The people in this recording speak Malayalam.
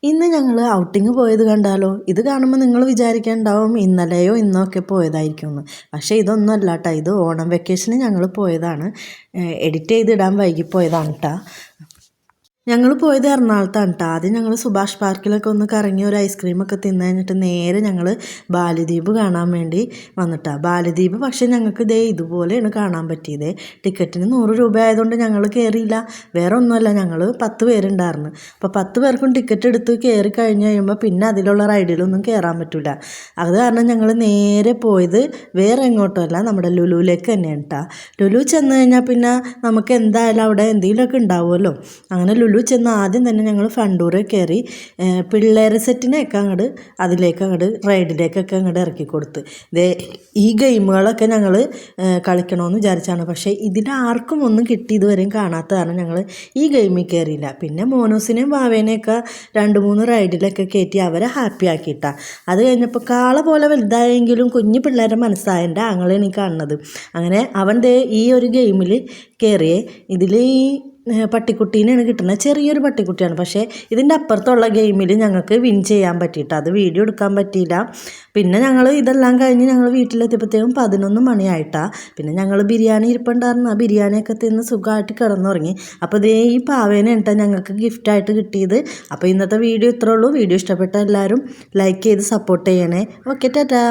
ഇന്ന് ഞങ്ങൾ ഔട്ടിങ് പോയത് കണ്ടാലോ? ഇത് കാണുമ്പോൾ നിങ്ങൾ വിചാരിക്കാനുണ്ടാവും ഇന്നലെയോ ഇന്നോ ഒക്കെ പോയതായിരിക്കുമെന്ന്. പക്ഷേ ഇതൊന്നും അല്ല കേട്ടോ, ഇത് ഓണം വെക്കേഷന് ഞങ്ങൾ പോയതാണ്. എഡിറ്റ് ചെയ്തിടാൻ വൈകിപ്പോയതാണ് കേട്ടോ. ഞങ്ങൾ പോയത് എറണാകുളത്താണ് കേട്ടോ. ആദ്യം ഞങ്ങൾ സുഭാഷ് പാർക്കിലൊക്കെ ഒന്ന് കറങ്ങി ഒരു ഐസ്ക്രീമൊക്കെ തിന്നു കഴിഞ്ഞിട്ട് നേരെ ഞങ്ങൾ ബാലിദ്വീപ് കാണാൻ വേണ്ടി വന്നിട്ടാണ്. ബാലിദ്വീപ് പക്ഷേ ഞങ്ങൾക്ക് ഇതുപോലെയാണ് കാണാൻ പറ്റിയത്. ടിക്കറ്റിന് 100 രൂപ ആയതുകൊണ്ട് ഞങ്ങൾ കയറിയില്ല. വേറെ ഒന്നുമല്ല, ഞങ്ങൾ 10 പേരുണ്ടായിരുന്നു. അപ്പോൾ 10 പേർക്കും ടിക്കറ്റ് എടുത്ത് കയറി കഴിഞ്ഞ് കഴിയുമ്പോൾ പിന്നെ അതിലുള്ള റൈഡിലൊന്നും കയറാൻ പറ്റില്ല. അത് കാരണം ഞങ്ങൾ നേരെ പോയത് വേറെ എങ്ങോട്ടുമല്ല, നമ്മുടെ ലുലുവിലേക്ക് തന്നെയാണ് കേട്ടോ. ലുലു ചെന്ന് കഴിഞ്ഞാൽ പിന്നെ നമുക്ക് എന്തായാലും അവിടെ എന്തെങ്കിലുമൊക്കെ ഉണ്ടാവുമല്ലോ. അങ്ങനെ ലുലു ചെന്ന് ആദ്യം തന്നെ ഞങ്ങൾ ഫണ്ടൂറിൽ കയറി പിള്ളേർ സെറ്റിനെയൊക്കെ അങ്ങോട്ട് റൈഡിലേക്കൊക്കെ അങ്ങോട്ട് ഇറക്കി കൊടുത്ത്. ഈ ഗെയിമുകളൊക്കെ ഞങ്ങൾ കളിക്കണമെന്ന് വിചാരിച്ചാണ്. പക്ഷേ ഇതിലാർക്കും ഒന്നും കിട്ടി ഇതുവരെയും കാണാത്ത കാരണം ഞങ്ങൾ ഈ ഗെയിമിൽ കയറിയില്ല. പിന്നെ മോനൂസിനെയും വാവേനെയൊക്കെ 2-3 റൈഡിലൊക്കെ കയറ്റി അവരെ ഹാപ്പി ആക്കിയിട്ടാണ്. അത് കഴിഞ്ഞപ്പോൾ കാള പോലെ വലുതായെങ്കിലും കുഞ്ഞു പിള്ളേരുടെ മനസ്സായ എൻ്റെ ആങ്ങളെയാണ് ഈ കാണുന്നത്. അങ്ങനെ അവൻ ഈ ഒരു ഗെയിമിൽ കയറിയേ. ഇതിൽ ഈ പട്ടിക്കുട്ടീനെയാണ് കിട്ടുന്നത്. ചെറിയൊരു പട്ടിക്കുട്ടിയാണ്. പക്ഷേ ഇതിൻ്റെ അപ്പുറത്തുള്ള ഗെയിമിൽ ഞങ്ങൾക്ക് വിൻ ചെയ്യാൻ പറ്റിയിട്ട് അത് വീഡിയോ എടുക്കാൻ പറ്റിയില്ല. പിന്നെ ഞങ്ങൾ ഇതെല്ലാം കഴിഞ്ഞ് ഞങ്ങൾ വീട്ടിലെത്തിയപ്പോഴത്തേക്കും 11 മണിയായിട്ടാണ്. പിന്നെ ഞങ്ങൾ ബിരിയാണി ഇരിപ്പുണ്ടായിരുന്നു. ആ ബിരിയാണിയൊക്കെ തിന്ന് സുഖമായിട്ട് കിടന്നുറങ്ങി. അപ്പോൾ ഈ പാവേനെ കേട്ടോ ഞങ്ങൾക്ക് ഗിഫ്റ്റായിട്ട് കിട്ടിയത്. അപ്പോൾ ഇന്നത്തെ വീഡിയോ ഇത്രേ ഉള്ളൂ. വീഡിയോ ഇഷ്ടപ്പെട്ട എല്ലാവരും ലൈക്ക് ചെയ്ത് സപ്പോർട്ട് ചെയ്യണേ. ഓക്കെ, ടാറ്റാ.